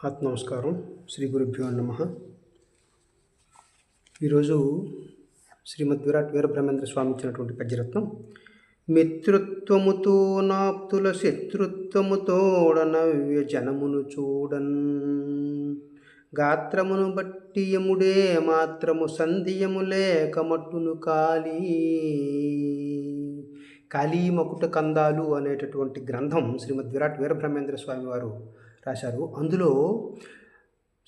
నమస్కారం. శ్రీ గురుభ్యో నమః. ఈరోజు శ్రీమద్ విరాట్ వీరబ్రహ్మేంద్ర స్వామి ఇచ్చినటువంటి పద్యరత్నం. మిత్రుత్వముతో నాప్తుల శత్రుత్వముతోడనవ్య జనమును చూడన్, గాత్రమును బట్టి యముడే మాత్రము సంధియము లేక మట్టును కాళీ మకుట కందాలు అనేటటువంటి గ్రంథం శ్రీమద్ విరాట్ వీరబ్రహ్మేంద్ర స్వామి వారు రాశారు. అందులో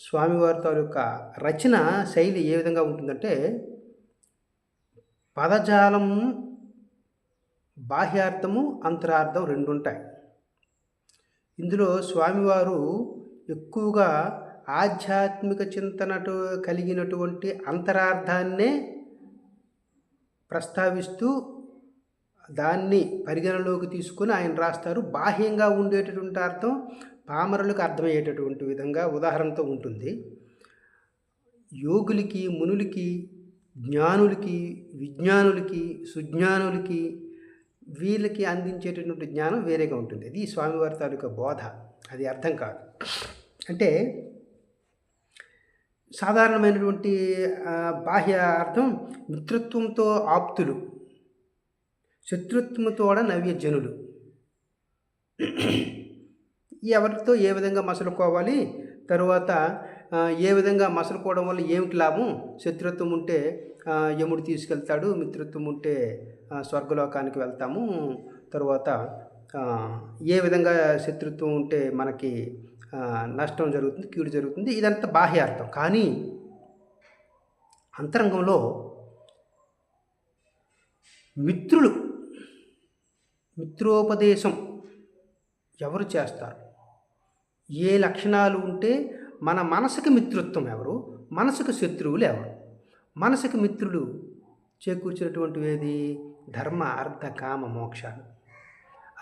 స్వామివారి తాలూక రచన శైలి ఏ విధంగా ఉంటుందంటే, పదజాలం బాహ్యార్థము అంతరార్థం రెండు ఉంటాయి. ఇందులో స్వామివారు ఎక్కువగా ఆధ్యాత్మిక చింతనటు కలిగినటువంటి అంతరార్థాన్నే ప్రస్తావిస్తూ దాన్ని పరిగణలోకి తీసుకొని ఆయన రాస్తారు. బాహ్యంగా ఉండేటటువంటి అర్థం పామరులకు అర్థమయ్యేటటువంటి విధంగా ఉదాహరణతో ఉంటుంది. యోగులకి, మునులకి, జ్ఞానులకి, విజ్ఞానులకి, సుజ్ఞానులకి వీళ్ళకి అందించేటటువంటి జ్ఞానం వేరేగా ఉంటుంది. అది స్వామివారి తాలూకా బోధ. అది అర్థం కాదు. అంటే సాధారణమైనటువంటి బాహ్య అర్థం మిత్రత్వంతో ఆప్తులు, శత్రుత్వముతోడ నవ్యజనులు. ఎవరితో ఏ విధంగా మసలుకోవాలి, తరువాత ఏ విధంగా మసలుకోవడం వల్ల ఏమిటి లాభం, శత్రుత్వం ఉంటే యముడు తీసుకెళ్తాడు, మిత్రత్వం ఉంటే స్వర్గలోకానికి వెళ్తాము, తరువాత ఏ విధంగా శత్రుత్వం ఉంటే మనకి నష్టం జరుగుతుంది, కీడు జరుగుతుంది. ఇదంతా బాహ్యార్థం. కానీ అంతరంగంలో మిత్రోపదేశం ఎవరు చేస్తారు, ఏ లక్షణాలు ఉంటే మన మనసుకి మిత్రత్వం ఎవరు, మనసుకు శత్రువులు ఎవరు. మనసుకి మిత్రులు చేకూర్చినటువంటివి ఏది, ధర్మ అర్థ కామ మోక్షాలు.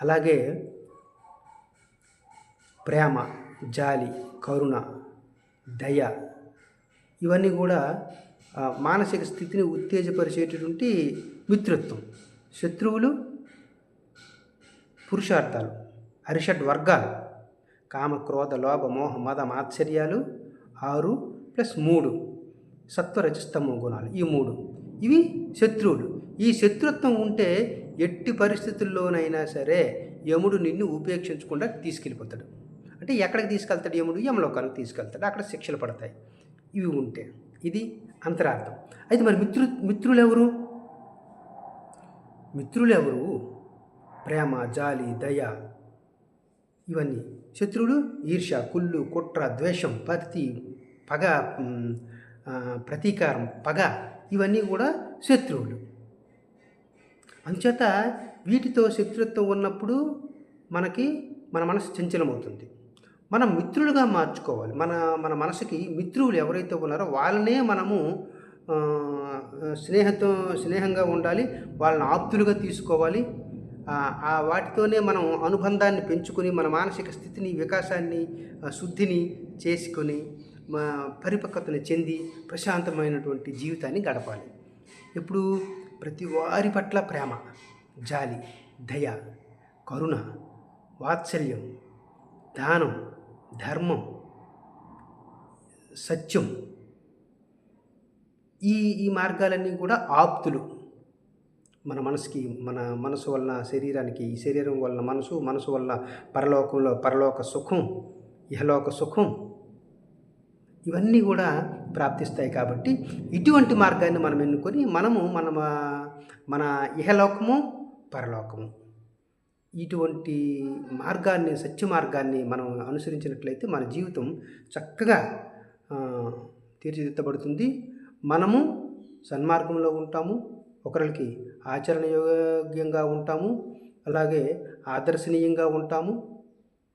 అలాగే ప్రేమ, జాలి, కరుణ, దయ ఇవన్నీ కూడా మానసిక స్థితిని ఉత్తేజపరిచేటటువంటి మిత్రత్వం. శత్రువులు పురుషార్థాలు, అరిషడ్ వర్గాలు, కామ, క్రోధ, లోభ, మోహ, మద, మాత్సర్యాలు 6+3 సత్వరజస్తమో గుణాలు, ఈ 3 ఇవి శత్రువులు. ఈ శత్రుత్వం ఉంటే ఎట్టి పరిస్థితుల్లోనైనా సరే యముడు నిన్ను ఉపేక్షించకుండా తీసుకెళ్ళిపోతాడు. అంటే ఎక్కడికి తీసుకెళ్తాడు యముడు? యమలోకానికి తీసుకెళ్తాడు. అక్కడ శిక్షలు పడతాయి. ఇవి ఉంటే ఇది అంతరార్థం. అయితే మరి మిత్రులెవరు? ప్రేమ, జాలి, దయ ఇవన్నీ. శత్రువులు ఈర్ష్య, కుళ్ళు, కుట్ర, ద్వేషం, పగ, ప్రతీకారం, పగ ఇవన్నీ కూడా శత్రువులు. అందుచేత వీటితో శత్రుత్వం ఉన్నప్పుడు మన మనసు చంచలమవుతుంది. మనం మిత్రులుగా మార్చుకోవాలి. మన మనసుకి మిత్రులు ఎవరైతే ఉన్నారో వాళ్ళనే మనము స్నేహంగా ఉండాలి, వాళ్ళని ఆప్తులుగా తీసుకోవాలి. వాటితోనే మనం అనుబంధాన్ని పెంచుకొని మన మానసిక స్థితిని, వికాసాన్ని, శుద్ధిని చేసుకొని పరిపక్వతను చెంది ప్రశాంతమైనటువంటి జీవితాన్ని గడపాలి. ఇప్పుడు ప్రతి వారి పట్ల ప్రేమ, జాలి, దయ, కరుణ, వాత్సల్యం, దానం, ధర్మం, సత్యం ఈ మార్గాలన్నీ కూడా ఆప్తులు. మన మనసుకి, మన మనసు వలన శరీరానికి, ఈ శరీరం వలన మనసు వలన పరలోక సుఖం, ఇహలోక సుఖం ఇవన్నీ కూడా ప్రాప్తిస్తాయి. కాబట్టి ఇటువంటి మార్గాన్ని మనం ఎన్నుకొని మన ఇహలోకము, పరలోకము ఇటువంటి మార్గాన్ని, సత్య మార్గాన్ని మనం అనుసరించినట్లయితే మన జీవితం చక్కగా తీర్చిదిద్దబడుతుంది. మనము సన్మార్గంలో ఉంటాము, ఒకరికి ఆచరణయోగ్యంగా ఉంటాము, అలాగే ఆదర్శనీయంగా ఉంటాము.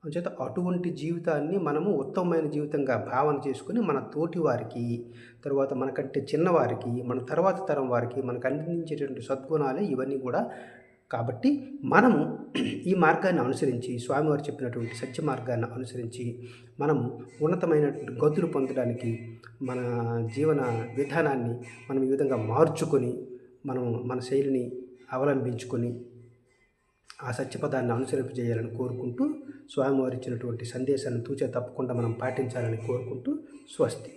అంచేత అటువంటి జీవితాన్ని మనము ఉత్తమమైన జీవితంగా భావన చేసుకుని మన తోటి వారికి, తర్వాత మనకంటే చిన్నవారికి, మన తర్వాత తరం వారికి మనకు అందించేటువంటి సద్గుణాలే ఇవన్నీ కూడా. కాబట్టి మనము ఈ మార్గాన్ని అనుసరించి, స్వామివారు చెప్పినటువంటి సత్య మార్గాన్ని అనుసరించి మనము ఉన్నతమైనటువంటి గతులు పొందడానికి మన జీవన విధానాన్ని మనం ఈ విధంగా మార్చుకొని, మనం మన శైలిని అవలంబించుకొని ఆ సత్యపదాన్ని అనుసరింపజేయాలని కోరుకుంటూ, స్వామివారు ఇచ్చినటువంటి సందేశాన్ని తూచా తప్పకుండా మనం పాటించాలని కోరుకుంటూ స్వస్తి.